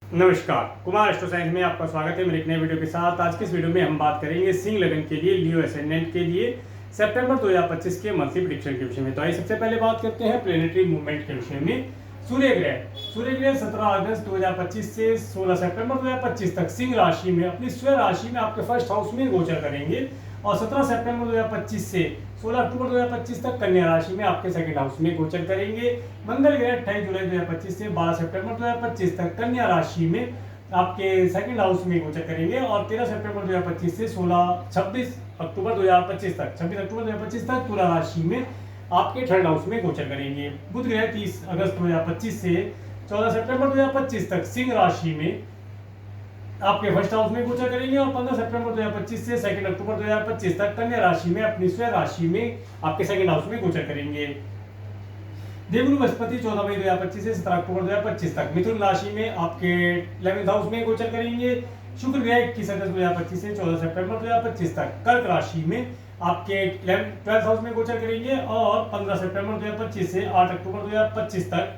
नमस्कार, Kumar astro science में आपका स्वागत है मेरे एक नए वीडियो के साथ। आज के इस वीडियो में हम बात करेंगे सिंह लगन के लिए, लियो एसेंडेंट के लिए सितंबर 2025 के मंथली प्रेडिक्शन के विषय में। तो आइए सबसे पहले बात करते हैं प्लेनेटरी मूवमेंट के विषय में। सूर्य ग्रह 17 अगस्त 2025 से 16 सितंबर 2025 तक सिंह राशि में अपनी स्व राशि में आपके फर्स्ट हाउस में गोचर करेंगे और 17 सितंबर 2025 से 16 अक्टूबर 2025 तक कन्या राशि में आपके सेकंड हाउस में गोचर करेंगे। मंगल ग्रह 28 जुलाई 2025 से 12 सितंबर 2025 तक कन्या राशि में आपके सेकंड हाउस में गोचर करेंगे और 13 सितंबर 2025 से 26 अक्टूबर 2025 तक तुला राशि में आपके थर्ड हाउस में गोचर करेंगे। बुध ग्रह 30 अगस्त 2025 से 14 सितंबर 2025 तक सिंह राशि में आपके फर्स्ट हाउस में गोचर करेंगे और 15 सितंबर 2025 से 2 अक्टूबर 2025 तक कन्या राशि में अपनी स्व राशि में आपके सेकंड हाउस में गोचर करेंगे। देवगुरु बृहस्पति 14 मई 2025 से 17 अक्टूबर 2025 तक मिथुन राशि में आपके 11th हाउस में गोचर करेंगे। शुक्र ग्रह 21 अगस्त 2025 से 14 सितंबर 2025 तक कर्क राशि में आपके 12th हाउस में गोचर करेंगे और 15 सितंबर 2025 से 8 अक्टूबर 2025 तक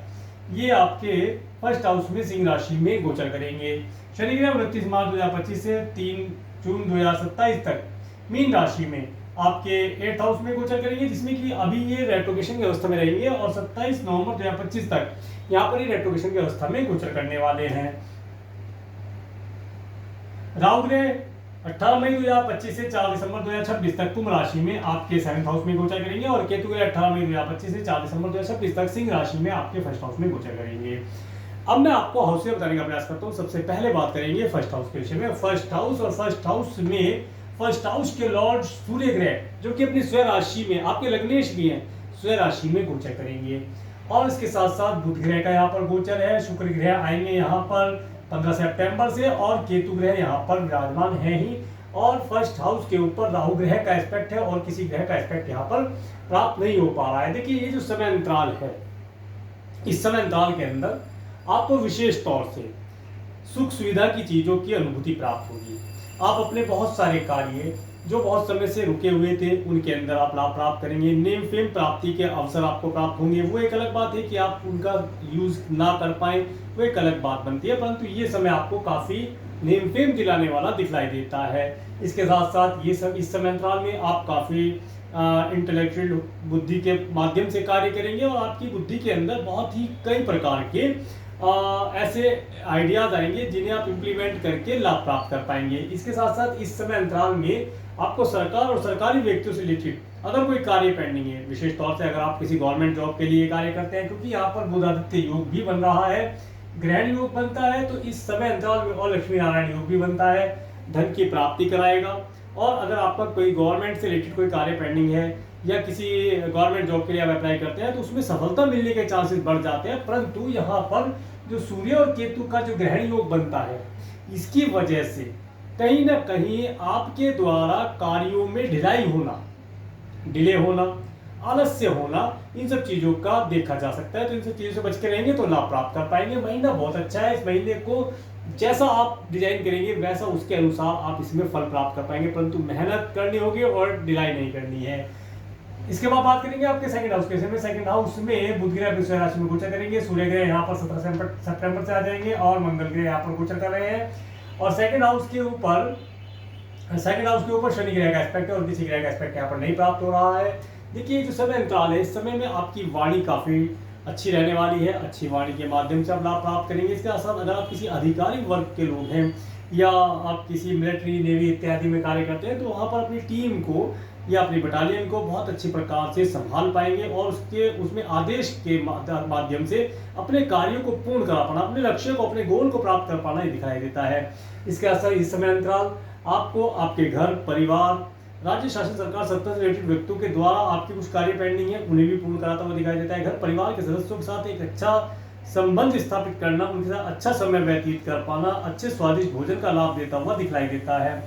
ये आपके फर्स्ट हाउस में सिंह राशि में गोचर करेंगे। शनि ग्रह 29 मार्च 2025 से 3 जून 2027 तक मीन राशि में आपके 8th हाउस में गोचर करेंगे, जिसमें कि अभी ये रेट्रोगेशन की अवस्था में रहेंगे और 27 नवंबर 2025 तक यहाँ पर ये रेट्रोगेशन की अवस्था में गोचर करने वाले हैं। राहु ग्रह 18 मई 2025 से 4 दिसंबर 2026 तक कुंभ राशि में आपके 7th हाउस में गोचर करेंगे और केतु ग्रह 18 मई 2025 से 4 दिसंबर 2026 तक सिंह राशि में आपके फर्स्ट हाउस में गोचर करेंगे। अब मैं आपको हाउस से बताने का प्रयास करता हूँ। सबसे पहले बात करेंगे फर्स्ट हाउस के विषय में। फर्स्ट हाउस के लॉर्ड सूर्य ग्रह जो कि अपनी स्व राशि में आपके लग्नेश भी हैं, स्व राशि में गोचर करेंगे और इसके साथ साथ बुध ग्रह का यहाँ पर गोचर है। शुक्र ग्रह आएंगे यहाँ पर 15 सितंबर से और केतु ग्रह यहाँ पर विराजमान है ही और फर्स्ट हाउस के ऊपर राहु ग्रह का एस्पेक्ट है और किसी ग्रह का एस्पेक्ट यहाँ पर प्राप्त नहीं हो पा रहा है। देखिए ये जो समय अंतराल है, इस समय अंतराल के अंदर आपको विशेष तौर से सुख सुविधा की चीजों की अनुभूति प्राप्त होगी। आप अपने बहुत सारे कार्य जो बहुत समय से रुके हुए थे उनके अंदर आप लाभ प्राप्त करेंगे। नेम फेम प्राप्ति के अवसर आपको प्राप्त होंगे। वो एक अलग बात है कि आप उनका यूज ना कर पाए, वो एक अलग बात बनती है, परंतु ये समय आपको काफी नेम फेम दिलाने वाला दिखलाई देता है। इसके साथ साथ ये सब इस समय अंतराल में आप काफी इंटेलेक्चुअल बुद्धि के माध्यम से कार्य करेंगे और आपकी बुद्धि के अंदर बहुत ही कई प्रकार के ऐसे आइडियाज आएंगे जिन्हें आप इम्प्लीमेंट करके लाभ प्राप्त कर पाएंगे। इसके साथ साथ इस समय अंतराल में आपको सरकार और सरकारी व्यक्तियों से रिलेटेड अगर कोई कार्य पेंडिंग है, विशेष तौर से अगर आप किसी गवर्नमेंट जॉब के लिए कार्य करते हैं, क्योंकि यहाँ पर बुध आदित्य योग भी बन रहा है, ग्रहण योग बनता है, तो इस समय अंतराल में और लक्ष्मी नारायण योग भी बनता है, धन की प्राप्ति कराएगा। और अगर आपका कोई गवर्नमेंट से रिलेटेड कोई कार्य पेंडिंग है या किसी गवर्नमेंट जॉब के लिए आप अप्लाई करते हैं तो उसमें सफलता मिलने के चांसेस बढ़ जाते हैं। परंतु यहाँ पर जो सूर्य और केतु का जो ग्रहण योग बनता है, इसकी वजह से कहीं ना कहीं आपके द्वारा कार्यों में डिले होना, आलस्य होना, इन सब चीजों का देखा जा सकता है। तो इन सब चीजों से बच के रहेंगे तो लाभ प्राप्त कर पाएंगे। महीना बहुत अच्छा है। इस महीने को जैसा आप डिजाइन करेंगे वैसा उसके अनुसार आप इसमें फल प्राप्त कर पाएंगे, परंतु मेहनत करनी होगी और डिलाई नहीं करनी है। इसके बाद बात करेंगे आपके सेकंड हाउस के विषय में। सेकंड हाउस में बुध ग्रह वृश्चिक राशि में गोचर करेंगे। सूर्य ग्रह यहाँ पर 17 सितंबर से आ जाएंगे और मंगल ग्रह यहाँ पर गोचर कर रहे हैं और सेकंड हाउस के ऊपर शनि ग्रह का एस्पेक्ट है और किसी ग्रह का एस्पेक्ट यहाँ पर नहीं प्राप्त हो रहा है। देखिए जो समय अंतराल है, इस समय में आपकी वाणी काफी अच्छी रहने वाली है। अच्छी वाणी के माध्यम से आप लाभ प्राप्त करेंगे। इसके साथ अगर आप किसी अधिकारी वर्ग के लोग हैं या आप किसी मिलिट्री, नेवी इत्यादि में कार्य करते हैं तो वहाँ पर अपनी टीम को या अपनी बटालियन को बहुत अच्छी प्रकार से संभाल पाएंगे और उसमें आदेश के माध्यम से अपने कार्यों को पूर्ण करा पाना, अपने लक्ष्य को, अपने गोल को प्राप्त कर पाना ही दिखाई देता है। इसके असर इस समय अंतराल आपको आपके घर परिवार, राज्य शासन सरकार सत्ता से रिलेटेड व्यक्तियों के द्वारा आपकी कुछ कार्य पेंडिंग है उन्हें भी पूर्ण कराता हुआ दिखाई देता है। घर परिवार के सदस्यों के साथ एक अच्छा संबंध स्थापित करना, उनके साथ अच्छा समय व्यतीत कर पाना, अच्छे स्वादिष्ट भोजन का लाभ देता हुआ दिखलाई देता है।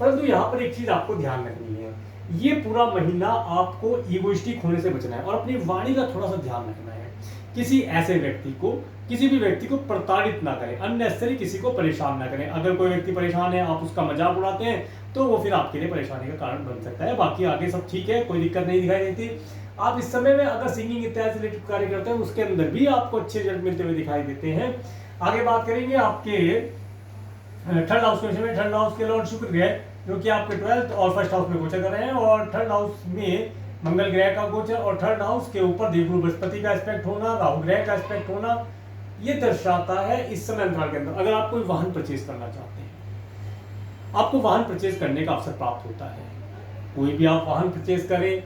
परंतु यहाँ पर एक चीज आपको ध्यान रखनी है, ये पूरा महीना आपको ईगोइस्टिक होने से बचना है और अपनी वाणी का थोड़ा सा ध्यान रखना है। किसी ऐसे व्यक्ति को, किसी भी व्यक्ति को प्रताड़ित ना करें, अननेसेसरी किसी को परेशान ना करें। अगर कोई व्यक्ति परेशान है, आप उसका मजाक उड़ाते हैं तो वो फिर आपके लिए परेशानी का कारण बन सकता है। बाकी आगे सब ठीक है, कोई दिक्कत नहीं दिखाई देती। आप इस समय में अगर सिंगिंग इत्यादि से रिलेटेड कार्य करते हैं उसके अंदर भी आपको अच्छे रिजल्ट मिलते हुए दिखाई देते हैं। आगे बात करेंगे आपके थर्ड हाउस के विषय में। थर्ड हाउस के लॉर्ड शुक्र ग्रह जो कि आपके 12th और फर्स्ट हाउस में गोचर कर रहे हैं, और थर्ड हाउस में मंगल ग्रह का गोचर, और थर्ड हाउस के ऊपर देवगुरु बृहस्पति का एस्पेक्ट होना, राहु ग्रह का एस्पेक्ट होना, ये दर्शाता है इस समय अंतराल के अंदर अगर आप कोई वाहन परचेज करना चाहते हैं, आपको वाहन परचेज करने का अवसर प्राप्त होता है। कोई भी आप वाहन परचेज करें,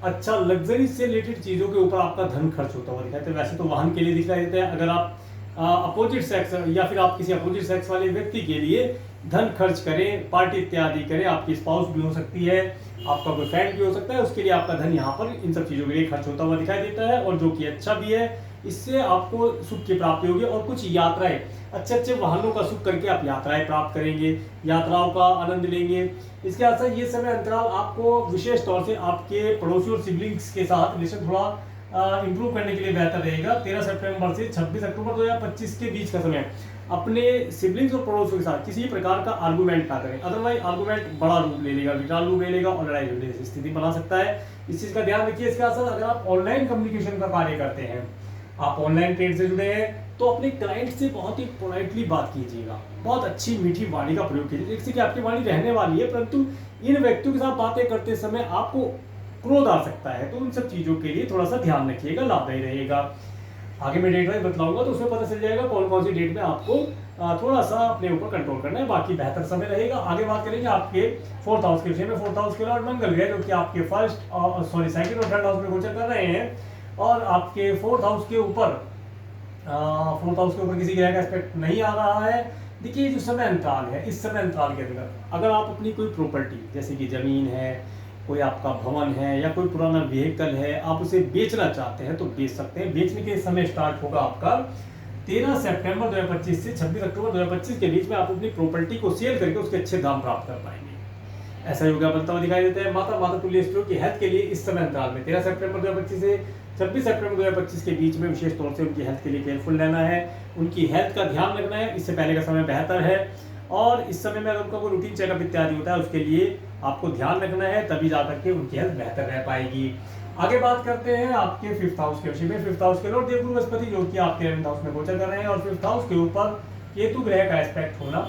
अच्छा लग्जरी से रिलेटेड चीज़ों के ऊपर आपका धन खर्च होता हुआ दिखाई देता है। वैसे तो वाहन के लिए दिखाई देता है, अगर आप अपोजिट सेक्स या फिर आप किसी अपोजिट सेक्स वाले व्यक्ति के लिए धन खर्च करें, पार्टी इत्यादि करें, आपकी स्पाउस भी हो सकती है, आपका कोई फ्रेंड भी हो सकता है, उसके लिए आपका धन यहाँ पर इन सब चीज़ों के लिए खर्च होता हुआ दिखाई देता है, और जो कि अच्छा भी है। इससे आपको सुख की प्राप्ति होगी, और कुछ यात्राएं, अच्छे अच्छे वाहनों का सुख करके आप यात्राएं प्राप्त करेंगे, यात्राओं का आनंद लेंगे। इसके साथ ये समय अंतराल आपको विशेष तौर से आपके पड़ोसी और सिबलिंग्स के साथ रिलेशन थोड़ा इंप्रूव करने के लिए बेहतर रहेगा। 13 सितंबर से 26 अक्टूबर 2025 के बीच का समय अपने सिबलिंग्स और पड़ोसियों के साथ किसी प्रकार का आर्गुमेंट ना करें, अदरवाइज आर्गुमेंट बड़ा रूप ले लेगा, विकराल रूप ले लेगा और लड़ाई झगड़े जैसी स्थिति बना सकता है। इस चीज़ का ध्यान रखिए। इसके साथ अगर आप ऑनलाइन कम्युनिकेशन का कार्य करते हैं, आप ऑनलाइन ट्रेड से जुड़े हैं, तो अपने क्लाइंट से बहुत ही पोलाइटली बात कीजिएगा, बहुत अच्छी मीठी वाणी का प्रयोग कीजिए, जिससे कि आपकी वाणी रहने वाली है, परंतु इन व्यक्तियों के साथ बातें करते समय आपको क्रोध आ सकता है, तो उन सब चीज़ों के लिए थोड़ा सा ध्यान रखिएगा, लाभदायी रहेगा। आगे मैं डेट वाइज बतलाऊंगा तो उसमें पता चल जाएगा कौन कौन सी डेट में आपको थोड़ा सा अपने ऊपर कंट्रोल करना है, बाकी बेहतर समय रहेगा। आगे बात करेंगे आपके फोर्थ हाउस के विषय में। फोर्थ हाउस के लॉर्ड मंगल ग्रह जो कि आपके सेकंड और थर्ड हाउस में गोचर कर रहे हैं, और आपके फोर्थ हाउस के ऊपर किसी ग्रह का एस्पेक्ट नहीं आ रहा है। देखिए जो समय अंतराल है, इस समय अंतराल के अंदर अगर आप अपनी कोई प्रॉपर्टी जैसे कि जमीन है, कोई आपका भवन है, या कोई पुराना व्हीकल है, आप उसे बेचना चाहते हैं तो बेच सकते हैं। बेचने के समय स्टार्ट होगा आपका 13 सितंबर 2025 से 26 अक्टूबर 2025 के बीच में। आप अपनी प्रॉपर्टी को सेल करके उसके अच्छे दाम प्राप्त कर पाएंगे, ऐसा योगा बनता हुआ दिखाई देता है। माता तुल्य स्त्रियों की हेल्थ के लिए इस समय अंतराल में 13 सितंबर 2025 से 26 सितंबर 2025 के बीच में विशेष तौर से उनकी हेल्थ के लिए केयरफुल रहना है, उनकी हेल्थ का ध्यान रखना है। इससे पहले का समय बेहतर है, और इस समय में अगर उनका कोई रूटीन चेकअप इत्यादि होता है उसके लिए आपको ध्यान रखना है, तभी जाकर के उनकी हेल्थ बेहतर रह पाएगी। आगे बात करते हैं आपके फिफ्थ हाउस के विषय में। फिफ्थ हाउस के लॉर्ड देवगुरु बृहस्पति जो कि आपके 11th हाउस में गोचर कर रहे हैं, और फिफ्थ हाउस के ऊपर केतु ग्रह का एस्पेक्ट होना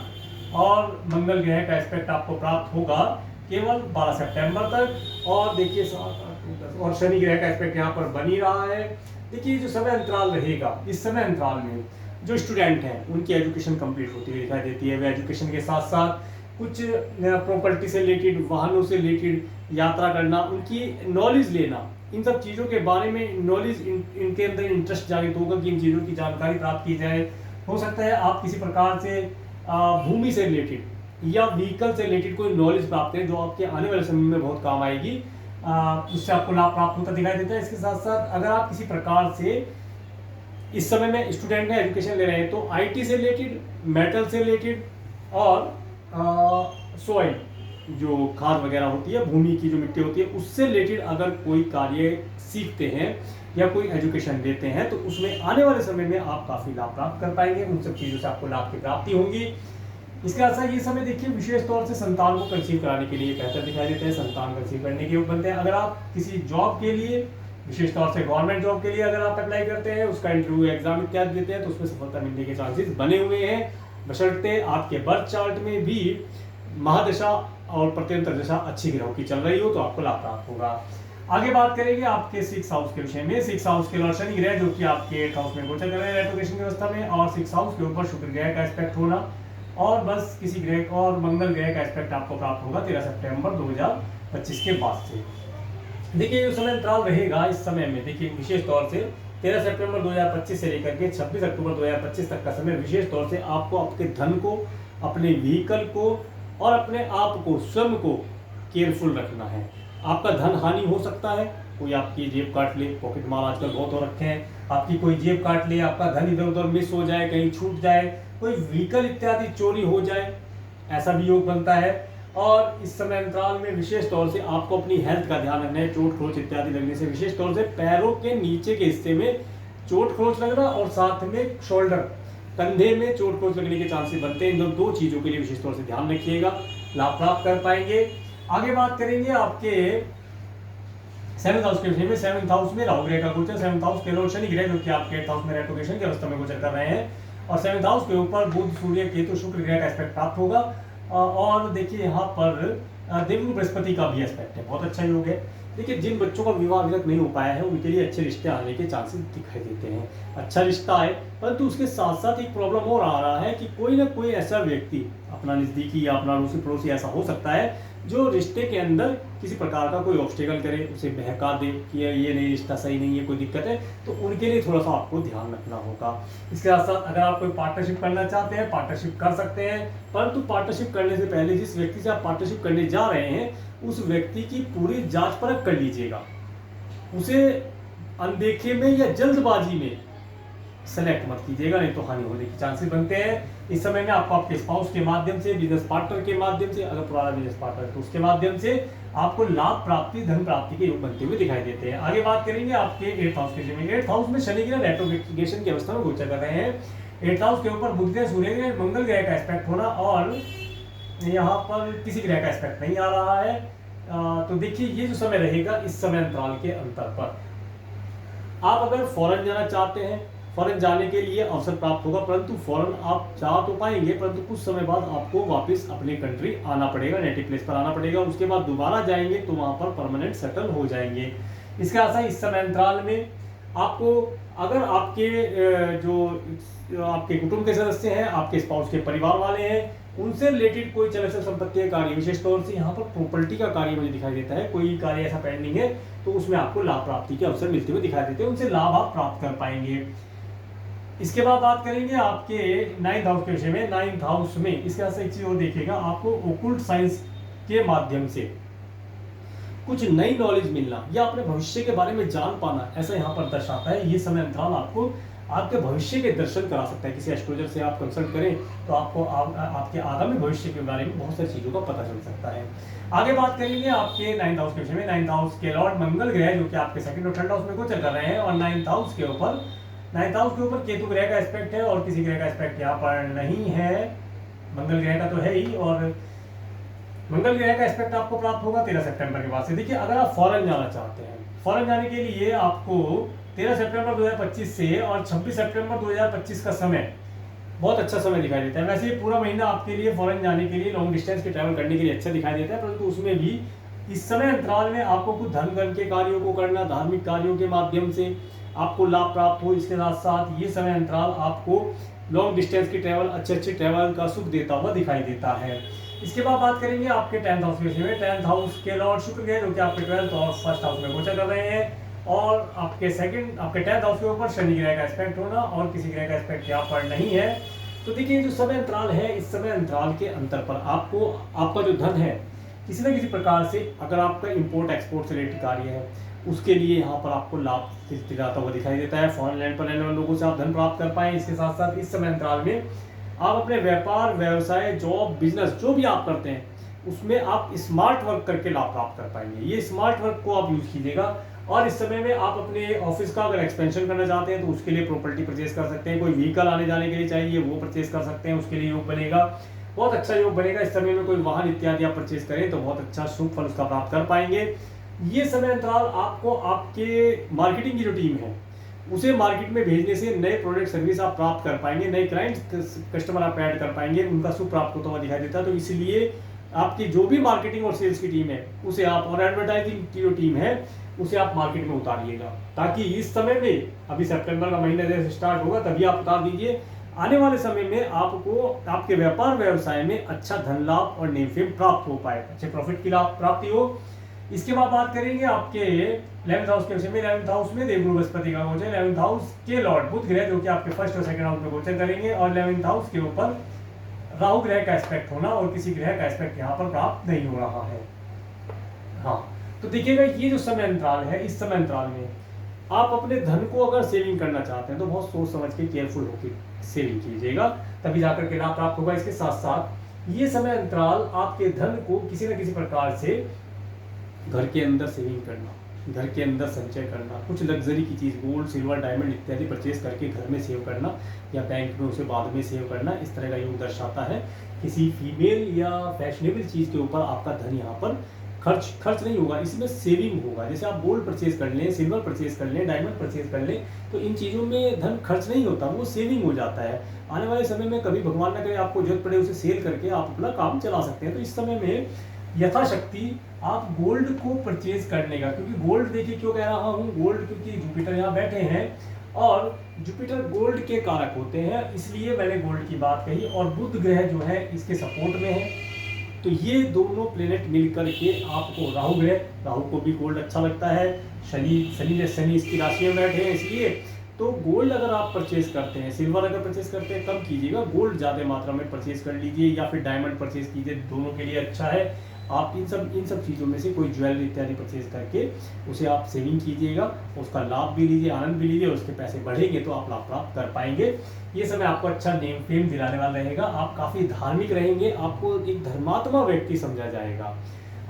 और मंगल ग्रह का एस्पेक्ट आपको प्राप्त होगा केवल 12 सितंबर तक। और देखिए 7, 8, 9, 10 और शनि ग्रह का एस्पेक्ट यहाँ पर बनी रहा है। देखिए जो समय अंतराल रहेगा, इस समय अंतराल में जो स्टूडेंट हैं उनकी एजुकेशन कंप्लीट होती हुई दिखाई देती है। वे एजुकेशन के साथ साथ कुछ प्रॉपर्टी से रिलेटेड, वाहनों से रिलेटेड यात्रा करना, उनकी नॉलेज लेना, इन सब चीज़ों के बारे में नॉलेज इनके अंदर इंटरेस्ट जागृत होगा कि इन चीज़ों की जानकारी प्राप्त की जाए। हो सकता है आप किसी प्रकार से भूमि से रिलेटेड या व्हीकल से रिलेटेड कोई नॉलेज प्राप्त करें जो आपके आने वाले समय में बहुत काम आएगी, उससे आपको लाभ प्राप्त होता दिखाई देता है। इसके साथ साथ अगर आप किसी प्रकार से इस समय में स्टूडेंट में एजुकेशन ले रहे हैं तो आईटी से रिलेटेड, मेटल से रिलेटेड, और सॉइल जो खाद वगैरह होती है, भूमि की जो मिट्टी होती है, उससे रिलेटेड अगर कोई कार्य सीखते हैं या कोई एजुकेशन लेते हैं तो उसमें आने वाले समय में आप काफ़ी लाभ प्राप्त कर पाएंगे, उन सब चीज़ों से आपको लाभ की प्राप्ति होगी। इसके साथ ये समय देखिए विशेष तौर से संतान को कंसीव कराने के लिए बेहतर दिखाई देते हैं, संतान कंसीव करने के योग बनते हैं। अगर आप किसी जॉब के लिए, विशेष तौर से गवर्नमेंट जॉब के लिए अगर आप अप्लाई करते हैं, उसका इंटरव्यू एग्जाम इत्यादि देते हैं तो उसमें सफलता मिलने के चांसेस बने हुए हैं, बशर्ते आपके बर्थ चार्ट में भी महादशा और प्रत्यंतर दशा अच्छी ग्रहों की चल रही हो तो आपको लाभ प्राप्त होगा। आगे बात करेंगे आपके 6 हाउस के विषय में। 6 हाउस के लॉर्ड शनि ग्रह जो कि आपके 8th हाउस में गोचर कर रहे हैं रेट्रोग्रेशन की अवस्था में, और 6 हाउस के ऊपर शुक्र ग्रह का एस्पेक्ट होना, और बस किसी ग्रह और मंगल ग्रह का एस्पेक्ट आपको प्राप्त होगा 13 सितंबर 2025 के बाद से। देखिए जो समय अंतराल रहेगा इस समय में, देखिए विशेष तौर से 13 सितंबर 2025 से लेकर के 26 अक्टूबर 2025 तक का समय विशेष तौर से आपको आपके धन को, अपने व्हीकल को और अपने आप को, स्वयं को केयरफुल रखना है। आपका धन हानि हो सकता है, कोई आपकी जेब काट ले, पॉकेट मार आजकल बहुत हो रखे हैं, आपकी कोई जेब काट ले, आपका धन इधर उधर मिस हो जाए, कहीं छूट जाए, कोई व्हीकल इत्यादि चोरी हो जाए, ऐसा भी योग बनता है। और इस समय अंतराल में विशेष तौर से आपको अपनी हेल्थ का ध्यान रखना है। चोट खरोच इत्यादि लगने से, विशेष तौर से पैरों के नीचे के हिस्से में चोट खरोच लगना और साथ में शोल्डर, कंधे में चोट खरोच लगने के चांसेस बनते हैं। इन दो चीज़ों के लिए विशेष तौर से ध्यान रखिएगा, लाभ प्राप्त कर पाएंगे। आगे बात करेंगे आपके 7th हाउस के विषय में। 7th हाउस में राहु ग्रह का गोचर, 7th हाउस के लॉर्ड शनि ग्रह जो कि आपके 8th हाउस में रेट्रोग्रेशन की अवस्था में गोचर कर रहे हैं, और 7th हाउस के ऊपर बुध सूर्य केतु शुक्र ग्रह का एस्पेक्ट प्राप्त होगा। और देखिए यहाँ पर देवगुरु बृहस्पति का भी एस्पेक्ट है, बहुत अच्छा योग है। देखिए जिन बच्चों का विवाह अभी तक नहीं हो पाया है उनके लिए अच्छे रिश्ते आने के चांसेस दिखाई देते हैं, अच्छा रिश्ता है। परंतु उसके साथ साथ एक प्रॉब्लम और आ रहा है कि कोई ना कोई ऐसा व्यक्ति, अपना नज़दीकी या अपना अड़ोसी पड़ोसी ऐसा हो सकता है जो रिश्ते के अंदर किसी प्रकार का कोई ऑब्स्टेकल करे, उसे बहका दे कि ये नहीं, रिश्ता सही नहीं है, कोई दिक्कत है, तो उनके लिए थोड़ा सा आपको ध्यान रखना होगा। इसके साथ साथ अगर आप कोई पार्टनरशिप करना चाहते हैं, पार्टनरशिप कर सकते हैं, परंतु पार्टनरशिप करने से पहले जिस व्यक्ति से आप पार्टनरशिप करने जा रहे हैं उस व्यक्ति की पूरी जांच परख कर लीजिएगा। उसे अनदेखे में या जल्दबाजी में सेलेक्ट मत कीजिएगा, नहीं तो हानि होने के चांसेस बनते हैं। इस समय में आपको आपके स्पाउस के माध्यम से, बिजनेस पार्टनर के माध्यम से, अगर पुराना बिजनेस पार्टनर है तो उसके माध्यम से आपको लाभ प्राप्ति, धन प्राप्ति के योग बनते हुए दिखाई देते हैं। आगे बात करेंगे आपके 8th हाउस के विषय में। 8th हाउस में शनि ग्रह रेट्रोग्रेशन की अवस्था में गोचर कर रहे हैं। 8th हाउस के ऊपर बुध ग्रह, सूर्य ग्रह, मंगल ग्रह का एस्पेक्ट होना और यहाँ पर किसी ग्रह का एस्पेक्ट नहीं आ रहा है। तो देखिए ये जो समय रहेगा इस समय अंतराल के अंतर पर आप अगर फॉरेन जाना चाहते हैं, फॉरेन जाने के लिए अवसर प्राप्त होगा, परंतु फॉरेन आप जा तो पाएंगे परंतु कुछ समय बाद आपको वापस अपने कंट्री आना पड़ेगा, नेटिव प्लेस पर आना पड़ेगा। उसके बाद दोबारा जाएंगे तो वहां पर परमानेंट सेटल हो जाएंगे। इसके साथ इस समय अंतराल में आपको अगर आपके जो आपके कुटुंब के सदस्य हैं, आपके स्पाउस के परिवार वाले हैं, उनसे रिलेटेड कोई चल अचल संपत्ति का कार्य, विशेष तौर से यहाँ पर प्रॉपर्टी का कार्य मुझे दिखाई देता है, कोई कार्य ऐसा पेंडिंग है तो उसमें आपको लाभ प्राप्ति के अवसर मिलते हुए दिखाई देते हैं, उनसे लाभ आप प्राप्त कर पाएंगे। इसके बाद बात करेंगे आपके 9th हाउस के विषय में। 9th हाउस में इसके साथ एक चीज और देखिएगा, आपको ओकुल्ट साइंस के माध्यम से कुछ नई नॉलेज मिलना या अपने भविष्य के बारे में जान पाना, ऐसा यहाँ पर दर्शाता है। ये समय अंतराल आपको आपके भविष्य के दर्शन करा सकता है। किसी एस्ट्रोलॉजर से आप कंसल्ट करें तो आपको आपके आगामी भविष्य के बारे में बहुत सारी चीजों का पता चल सकता है। आगे बात करेंगे आपके 9th हाउस के विषय में। 9th हाउस के लॉर्ड मंगल ग्रह जो कि आपके 2nd और 3rd हाउस में गोचर कर रहे हैं और 9th हाउस के ऊपर केतु ग्रह का एस्पेक्ट है और किसी ग्रह का एस्पेक्ट यहाँ पर नहीं है, मंगल ग्रह का तो है ही। और मंगल ग्रह का एस्पेक्ट आपको प्राप्त होगा 13 सितंबर के बाद से। देखिए अगर आप फॉरेन जाना चाहते हैं, फॉरेन जाने के लिए आपको 13 सितंबर 2025 से और 26 सितंबर 2025 का समय बहुत अच्छा समय दिखाई देता है। वैसे ये पूरा महीना आपके लिए फॉरेन जाने के लिए, लॉन्ग डिस्टेंस के ट्रैवल करने के लिए अच्छा दिखाई देता है, परंतु उसमें भी इस समय अंतराल में आपको कुछ धन के कार्यों को करना, धार्मिक कार्यों के माध्यम से आपको लाभ प्राप्त हो। इसके साथ साथ ये समय अंतराल आपको लॉन्ग डिस्टेंस की ट्रैवल, अच्छे ट्रैवल का सुख देता हुआ दिखाई देता है। इसके बाद बात करेंगे आपके 10th हाउस के विषय में। 10th हाउस के लॉर्ड शुक्र ग्रह जो कि आपके 12th और 1st हाउस में गोचर कर रहे हैं और आपके 10th हाउस के ऊपर शनि ग्रह का एस्पेक्ट होना और किसी ग्रह का एस्पेक्ट यहाँ पर नहीं है। तो देखिए जो समय अंतराल है, इस समय अंतराल के अंतर पर आपको आपका जो धन है किसी न किसी प्रकार से, अगर आपका इंपोर्ट एक्सपोर्ट से रिलेटेड कार्य है उसके लिए यहाँ पर आपको लाभ दिलाता हुआ दिखाई देता है। फॉरेन लैंड पर रहने वाले लोगों से आप धन प्राप्त कर पाएं। इसके साथ साथ इस समय अंतराल में आप अपने व्यापार, व्यवसाय, जॉब, बिजनेस जो भी आप करते हैं उसमें आप स्मार्ट वर्क करके लाभ प्राप्त कर पाएंगे। ये स्मार्ट वर्क को आप यूज कीजिएगा और इस समय में आप अपने ऑफिस का अगर एक्सपेंशन करना चाहते हैं तो उसके लिए प्रॉपर्टी परचेज कर सकते हैं। कोई व्हीकल आने जाने के लिए चाहिए वो परचेज कर सकते हैं, उसके लिए योग बनेगा, बहुत अच्छा योग बनेगा। इस समय में कोई वाहन इत्यादि आप परचेज करें तो बहुत अच्छा शुभ फल उसका प्राप्त कर पाएंगे। ये समय अंतराल आपको आपके मार्केटिंग की जो टीम है उसे मार्केट में भेजने से नए प्रोडक्ट सर्विस आप प्राप्त कर पाएंगे, नए क्लाइंट्स कस्टमर आप ऐड कर पाएंगे, उनका सुख प्राप्त होता हुआ दिखाई देता है। तो इसलिए आपकी जो भी मार्केटिंग और सेल्स की टीम है उसे आप, और एडवर्टाइजिंग की जो टीम है उसे आप मार्केट में उतारिएगा, ताकि इस समय में, अभी सितंबर का महीना जैसे स्टार्ट होगा तभी आप उतार दीजिए, आने वाले समय में आपको आपके व्यापार व्यवसाय में अच्छा धन लाभ और नेम फेम प्राप्त हो पाए, अच्छे प्रॉफिट की लाभ प्राप्ति हो। इसके बाद बात करेंगे आपके 11th हाउस के विषय में। 11th हाउस में देवगुरु बृहस्पति का गोचर, 11th हाउस के लॉर्ड बुध ग्रह जो कि आपके 1st और 2nd हाउस में गोचर करेंगे और 11th हाउस के ऊपर राहु ग्रह का एस्पेक्ट होना और किसी ग्रह का एस्पेक्ट यहाँ पर प्राप्त नहीं हो रहा है। हाँ, तो देखिएगा ये जो समय अंतराल है, इस समय अंतराल में आप अपने धन को अगर सेविंग करना चाहते हैं तो बहुत सोच समझ के, केयरफुल होकर सेविंग कीजिएगा, तभी जाकर के लाभ प्राप्त होगा। इसके साथ साथ ये समय अंतराल आपके धन को किसी न किसी प्रकार से घर के अंदर सेविंग करना, घर के अंदर संचय करना, कुछ लग्जरी की चीज़, गोल्ड, सिल्वर, डायमंड इत्यादि परचेज करके घर में सेव करना या बैंक में उसे बाद में सेव करना, इस तरह का योग दर्शाता है। किसी फीमेल या फैशनेबल चीज़ के ऊपर आपका धन यहाँ पर खर्च नहीं होगा, इसमें सेविंग होगा। जैसे आप गोल्ड परचेज कर लें, सिल्वर परचेज कर लें, डायमंड परचेज कर लें, तो इन चीज़ों में धन खर्च नहीं होता, वो सेविंग हो जाता है। आने वाले समय में कभी भगवान न करे आपको जरूरत पड़े, उसे सेल करके आप अपना काम चला सकते हैं। तो इस समय में यथाशक्ति आप गोल्ड को परचेज करने का, क्योंकि गोल्ड देखिए क्यों कह रहा हूँ, गोल्ड क्योंकि जुपिटर यहाँ बैठे हैं और जुपिटर गोल्ड के कारक होते हैं, इसलिए मैंने गोल्ड की बात कही। और बुध ग्रह जो है इसके सपोर्ट में है, तो ये दोनों प्लेनेट मिलकर के आपको, राहु ग्रह, राहु को भी गोल्ड अच्छा लगता है, शनि इसकी राशि में बैठे हैं, इसलिए तो गोल्ड अगर आप परचेज करते हैं, सिल्वर अगर परचेज करते हैं कम कीजिएगा, गोल्ड ज़्यादा मात्रा में परचेज कर लीजिए या फिर डायमंड परचेज कीजिए, दोनों के लिए अच्छा है। आप इन सब चीज़ों में से कोई ज्वेलरी इत्यादि परचेज करके उसे आप सेविंग कीजिएगा, उसका लाभ भी लीजिए, आनंद भी लीजिए, उसके पैसे बढ़ेंगे तो आप लाभ प्राप्त कर पाएंगे। ये समय आपको अच्छा नेम फेम दिलाने वाला रहेगा, आप काफ़ी धार्मिक रहेंगे, आपको एक धर्मात्मा व्यक्ति समझा जाएगा।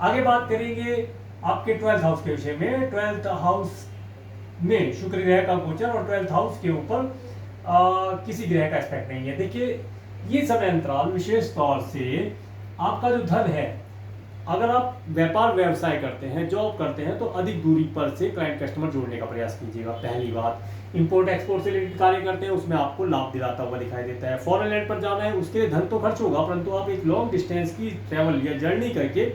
आगे बात करेंगे आपके 12th हाउस के विषय में। 12th हाउस में शुक्र ग्रह का गोचर और 12th हाउस के ऊपर किसी ग्रह का एस्पेक्ट नहीं है। देखिए ये समय अंतराल विशेष तौर से आपका जो धन है, अगर आप व्यापार व्यवसाय करते हैं, जॉब करते हैं, तो अधिक दूरी पर से क्लाइंट कस्टमर जोड़ने का प्रयास कीजिएगा। पहली बात, इंपोर्ट एक्सपोर्ट से रिलेटेड कार्य करते हैं, उसमें आपको लाभ दिलाता हुआ दिखाई देता है। फॉरेन लैंड पर जाना है, उसके लिए धन तो खर्च होगा, परंतु आप एक लॉन्ग डिस्टेंस की ट्रैवल या जर्नी करके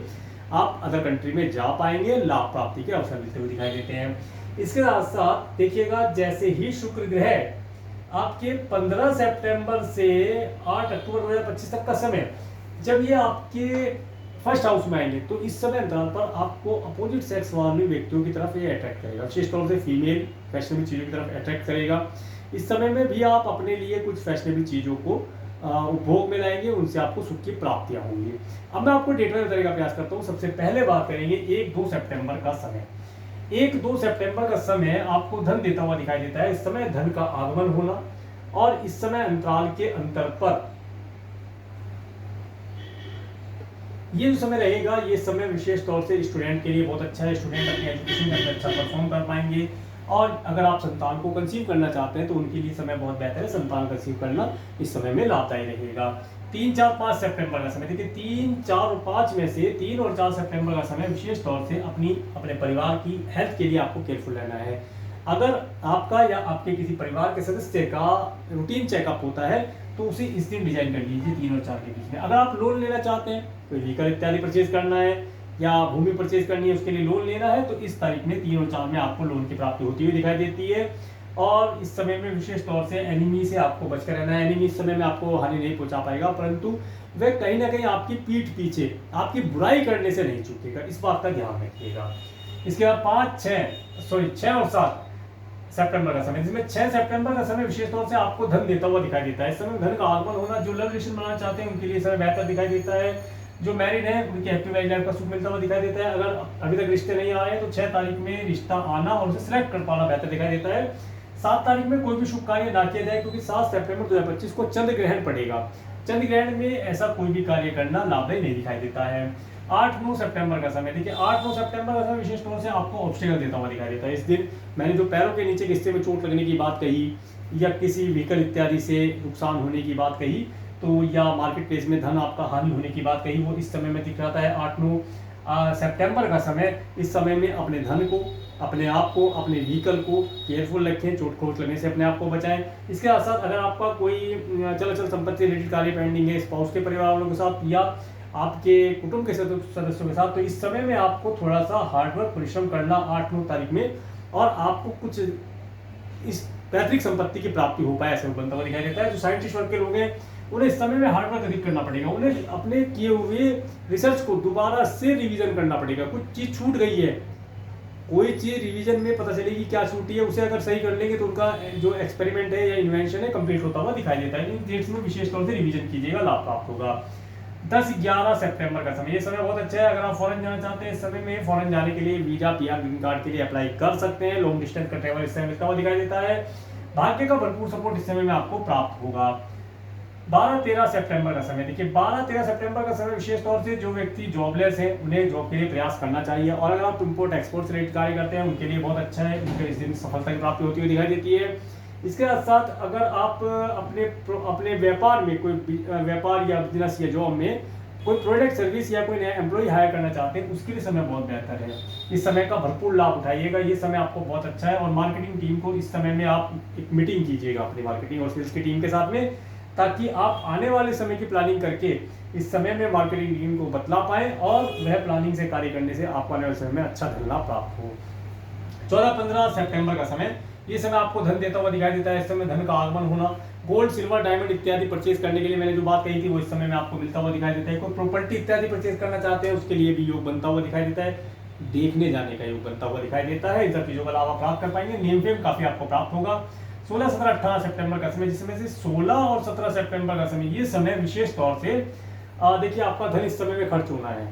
आप अदर कंट्री में जा पाएंगे, लाभ प्राप्ति के अवसर मिलते हुए दिखाई देते हैं। इसके साथ साथ देखिएगा, जैसे ही शुक्र ग्रह आपके 15 सितंबर से 8 अक्टूबर 2025 तक का समय, जब ये आपके फर्स्ट हाउस में आएंगे, तो इस समय अंतराल पर आपको अपोजिट सेक्स वाले व्यक्तियों की तरफ ये अट्रैक्ट करेगा, विशेष तौर से फीमेल फैशनेबल चीज़ों की तरफ अट्रैक्ट करेगा। इस समय में भी आप अपने लिए कुछ फैशनेबल चीज़ों को उपभोग में लाएंगे, उनसे आपको सुख की प्राप्तियां होंगी। अब मैं आपको डेट बताने का प्रयास करता हूँ। सबसे पहले बात करेंगे 1-2 सितंबर का समय। 1-2 सितंबर का समय आपको धन देता हुआ दिखाई देता है। इस समय धन का आगमन होना, और इस समय अंतराल के अंतर पर ये जो समय रहेगा, ये समय विशेष तौर से स्टूडेंट के लिए बहुत अच्छा है। स्टूडेंट अपनी एजुकेशन में अच्छा परफॉर्म कर पाएंगे, और अगर आप संतान को कंसीव करना चाहते हैं तो उनके लिए समय बहुत बेहतर है। संतान कंसीव करना इस समय में लाभदायी रहेगा। 3, 4, 5 सितंबर का समय, देखिए 3, 4 और 5 में से 3 और 4 सितंबर का समय विशेष तौर से अपने परिवार की हेल्थ के लिए आपको केयरफुल रहना है। अगर आपका या आपके किसी परिवार के सदस्य का रूटीन चेकअप होता है तो उसे इस दिन डिजाइन कर लीजिए 3 और 4 के बीच में। अगर आप लोन लेना चाहते हैं, कोई व्हीकल इत्यादि परचेज करना है या भूमि परचेज करनी है, उसके लिए लोन लेना है, तो इस तारीख में 3 और 4 में आपको लोन की प्राप्ति होती हुई दिखाई देती है। और इस समय में विशेष तौर से एनिमी से आपको बचकर रहना है। एनिमी इस समय में आपको हानि नहीं पहुंचा पाएगा, परंतु वह कहीं ना कहीं आपकी पीठ पीछे आपकी बुराई करने से नहीं चूकेगा, इस बात का ध्यान रखिएगा। इसके बाद 6 और 7 सितंबर का समय, जिसमें 6 सितंबर का समय विशेष तौर से आपको धन देता हुआ दिखाई देता है। इस समय धन का आगमन होना, जो लव रिलेशन बनाना चाहते हैं उनके लिए समय बेहतर दिखाई देता है। जो मैरिड है उनकी हैप्पी मैरिज लाइफ का सुख मिलता हुआ दिखाई देता है। अगर अभी तक रिश्ते नहीं आए हैं तो 6 तारीख में रिश्ता आना और उसे सिलेक्ट कर पाना बेहतर दिखाई देता है। 7 तारीख में कोई भी शुभ कार्य ना किया जाए, क्योंकि 7 सितंबर 2025 को चंद्र ग्रहण पड़ेगा। चंद्र ग्रहण में ऐसा कोई भी कार्य करना लाभदायी नहीं दिखाई देता है। 8-9 सितंबर का समय, देखिए 8-9 सितंबर का समय विशेष तौर से आपको ऑब्स्टेकल देता हुआ दिखाई देता है। इस दिन मैंने जो पैरों के नीचे के हिस्से में चोट लगने की बात कही या किसी व्हीकल इत्यादि से नुकसान होने की बात कही, तो या मार्केट प्लेस में धन आपका हानि होने की बात कही, वो इस समय में दिख रहा है। 8-9 सितंबर का समय, इस समय में अपने धन को, अपने आप को, अपने व्हीकल को केयरफुल रखें, चोट खोट लगने से अपने आप को बचाएं। इसके साथ साथ अगर आपका कोई चल संपत्ति रिलेटेड कार्य पेंडिंग है स्पाउस के परिवार वालों के साथ या आपके कुटुंब के सदस्यों के साथ, तो इस समय में आपको थोड़ा सा हार्डवर्क परिश्रम करना 8-9 तारीख में, और आपको कुछ इस पैतृक संपत्ति की प्राप्ति हो पाए ऐसे बनता हुआ दिखाई देता है। जो साइंटिस्ट वर्ग के लोग हैं उन्हें इस समय में हार्डवर्क अधिक करना पड़ेगा, उन्हें अपने किए हुए रिसर्च को दोबारा से रिवीजन करना पड़ेगा। कुछ चीज़ छूट गई है, कोई चीज़ रिवीजन में पता चलेगी क्या छूटी है, उसे अगर सही कर लेंगे तो उनका जो एक्सपेरिमेंट है या इन्वेंशन है कंप्लीट होता हुआ दिखाई देता है। इन डेट्स में विशेष तौर से रिवीजन कीजिएगा, लाभ प्राप्त होगा। 10-11 सितंबर का समय, ये समय बहुत अच्छा है। अगर आप फॉरेन जाना चाहते हैं, इस समय में फॉरेन जाने के लिए वीजा, पीआर, ग्रीन कार्ड के लिए अप्लाई कर सकते हैं। लॉन्ग डिस्टेंस का ट्रैवल इस समय मिलता हुआ दिखाई देता है। भाग्य का भरपूर सपोर्ट इस समय में आपको प्राप्त होगा। 12-13 सितंबर का समय, देखिए 12-13 सितंबर का समय विशेष तौर से जो व्यक्ति जॉबलेस है उन्हें जॉब के लिए प्रयास करना चाहिए, और अगर आप इंपोर्ट एक्सपोर्ट से रिलेटेड कार्य करते हैं उनके लिए बहुत अच्छा है, उनके इस दिन सफलता की प्राप्ति होती हुई दिखाई देती है। इसके साथ अगर आप अपने व्यापार में कोई व्यापार या बिजनेस या जॉब में कोई प्रोडक्ट सर्विस या कोई नया एम्प्लॉय हायर करना चाहते हैं उसके लिए समय बहुत बेहतर है। इस समय का भरपूर लाभ उठाइएगा, ये समय आपको बहुत अच्छा है। और मार्केटिंग टीम को इस समय में आप एक मीटिंग कीजिएगा अपनी मार्केटिंग और सेल्स की टीम के साथ में, ताकि आप आने वाले समय की प्लानिंग करके इस समय में मार्केटिंग टीम को बतला पाएँ और वह प्लानिंग से कार्य करने से आपको आने वाले समय में अच्छा धन लाभ प्राप्त हो। 14-15 सितंबर का समय, ये समय आपको धन देता हुआ दिखाई देता है। इस समय धन का आगमन होना, गोल्ड सिल्वर डायमंड इत्यादि परचेज करने के लिए मैंने जो बात कही थी वो इस समय में आपको मिलता हुआ दिखाई देता है। कोई प्रॉपर्टी इत्यादि परचेज करना चाहते हैं उसके लिए भी योग बनता हुआ दिखाई देता है। देखने जाने का योग बनता हुआ दिखाई देता है। इन सब चीजों का लाभ आप प्राप्त कर पाएंगे। नेम फेम काफी आपको प्राप्त होगा। 16, 17, 18 सितंबर का समय, जिसमें से 16 और 17 सितंबर का समय, ये समय विशेष तौर से देखिए आपका धन इस समय में खर्च होना है।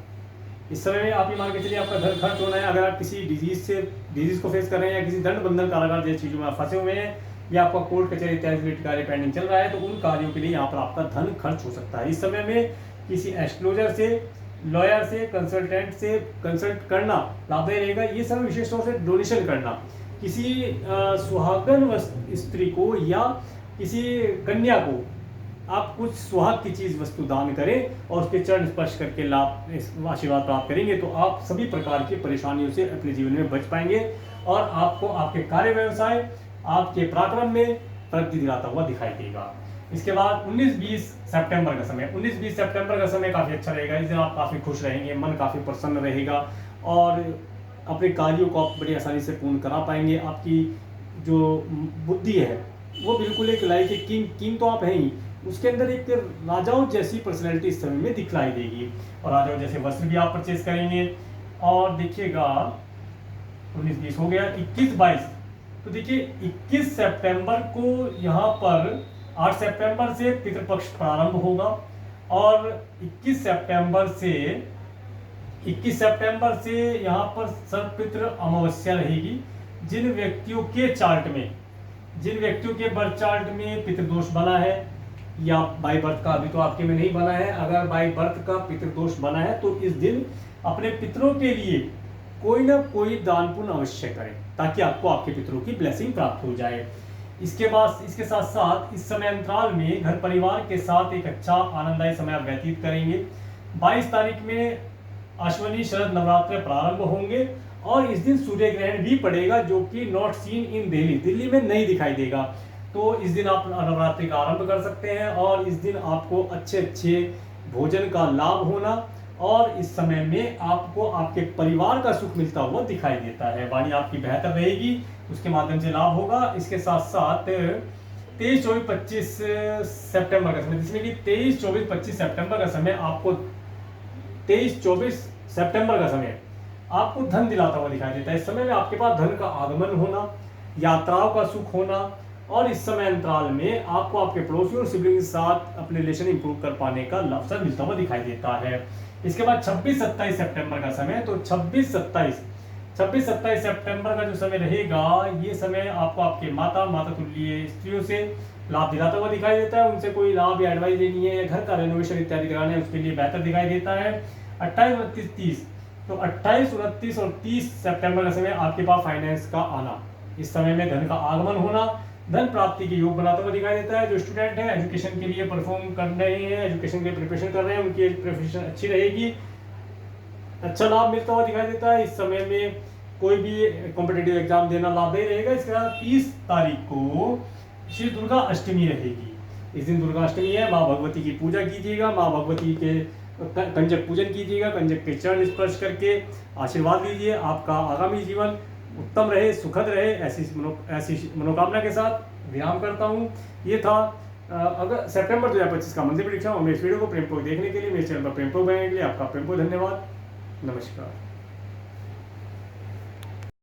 इस समय में आप ये मान के चलिए आपका धन खर्च होना है। अगर आप किसी डिजीज को फेस कर रहे हैं या किसी दंड बंधन कारागार जैसी चीजों में फंसे हुए हैं या आपका कोर्ट कचहरी इत्यादि रिलेटेड कार्य पेंडिंग चल रहा है, तो उन कार्यों के लिए यहाँ पर आपका धन खर्च हो सकता है। इस समय में किसी एस्ट्रोलॉजर से, लॉयर से, कंसल्टेंट से कंसल्ट करना लाभदायी रहेगा। ये समय विशेष तौर से डोनेशन करना, किसी सुहागन स्त्री को या किसी कन्या को आप कुछ सुहाग की चीज वस्तु दान करें और उसके चरण स्पर्श करके लाभ आशीर्वाद प्राप्त करेंगे, तो आप सभी प्रकार की परेशानियों से अपने जीवन में बच पाएंगे और आपको आपके कार्य व्यवसाय, आपके पराक्रम में प्रगति दिलाता हुआ दिखाई देगा। इसके बाद 19-20 सितंबर का समय, 19-20 सितंबर का समय काफी अच्छा रहेगा। इस दिन आप काफी खुश रहेंगे, मन काफी प्रसन्न रहेगा और अपने कार्यों को आप बड़ी आसानी से पूर्ण करा पाएंगे। आपकी जो बुद्धि है वो बिल्कुल एक लाइक किंग तो आप हैं ही, उसके अंदर एक राजाओं जैसी पर्सनैलिटी इस समय में दिखलाई देगी और राजाओं जैसे वस्त्र भी आप परचेज करेंगे। और देखिएगा 19-20 हो गया। 21-22, तो देखिए 21 सितंबर को यहाँ पर 8 सितंबर से पितृपक्ष प्रारंभ होगा और 21 सितंबर से यहाँ पर सर्वपितृ अमावस्या रहेगी। जिन व्यक्तियों के बर्थ चार्ट में पितृदोष बना है या बाई बर्थ का, अभी तो आपके में नहीं बना है, अगर बाई बर्थ का पितृदोष बना है तो इस दिन अपने पितरों के लिए कोई ना कोई दान पुण्य अवश्य करें, ताकि आपको आपके पितरों की ब्लेसिंग प्राप्त हो जाए। इसके साथ साथ इस समय अंतराल में घर परिवार के साथ एक अच्छा आनंददायी समय आप व्यतीत करेंगे। 22 तारीख में अश्विनी शरद नवरात्र प्रारंभ होंगे और इस दिन सूर्य ग्रहण भी पड़ेगा, जो कि नॉट सीन इन दिल्ली में नहीं दिखाई देगा। तो इस दिन आप नवरात्रि का आरंभ कर सकते हैं और इस दिन आपको अच्छे भोजन का लाभ होना और इस समय में आपको आपके परिवार का सुख मिलता हुआ दिखाई देता है। वाणी आपकी बेहतर रहेगी, उसके माध्यम से लाभ होगा। इसके साथ साथ 23, 24, 25 सितंबर का समय, जिसमें कि 23, 24, 25 सितंबर का समय आपको 23, 24 सितंबर का समय आपको धन दिलाता हुआ दिखाई देता है। इस समय में आपके पास धन का आगमन होना, यात्राओं का सुख होना और इस समय अंतराल में आपको आपके पड़ोसियों और सिबलिंग के साथ अपने रिलेशन इंप्रूव कर पाने का अवसर मिलता हुआ दिखाई देता है। इसके बाद 26-27 सितंबर का समय, तो 26-27 सितंबर का जो समय रहेगा, ये समय आपको आपके माता तुल्य स्त्रियों से लाभ दिलाता हुआ दिखाई देता है। उनसे कोई लाभ या एडवाइस लेनी है या घर का रेनोवेशन इत्यादि कराना है, उसके लिए बेहतर दिखाई देता है। 28, 29, 30, तो 28, 29 और 30 सितंबर का समय आपके पास फाइनेंस का आना, इस समय में धन का आगमन होना, धन प्राप्ति के योग बनाता हुआ दिखाई देता है। जो स्टूडेंट है एजुकेशन के लिए परफॉर्म कर रहे हैं, एजुकेशन के लिए प्रिपरेशन कर रहे हैं, उनकी प्रिपरेशन अच्छी रहेगी, अच्छा लाभ मिलता हुआ दिखाई देता है। इस समय में कोई भी कॉम्पिटिटिव एग्जाम देना लाभदायी रहेगा। इसके बाद 30 तारीख को श्री दुर्गा अष्टमी रहेगी। इस दिन दुर्गा अष्टमी है, माँ भगवती की पूजा कीजिएगा, माँ भगवती के कंजक पूजन कीजिएगा, कंजक के चरण स्पर्श करके आशीर्वाद लीजिए। आपका आगामी जीवन उत्तम रहे, सुखद रहे, ऐसी मनोकामना के साथ विराम करता हूँ। ये था अगर सितंबर 2025 का मंदिर परीक्षा। और मेरे वीडियो को प्रेमपूर्वक देखने के लिए, मेरे चैनल पर प्रेमपूर्वक बनने के लिए आपका प्रेमपूर्वक धन्यवाद। नमस्कार।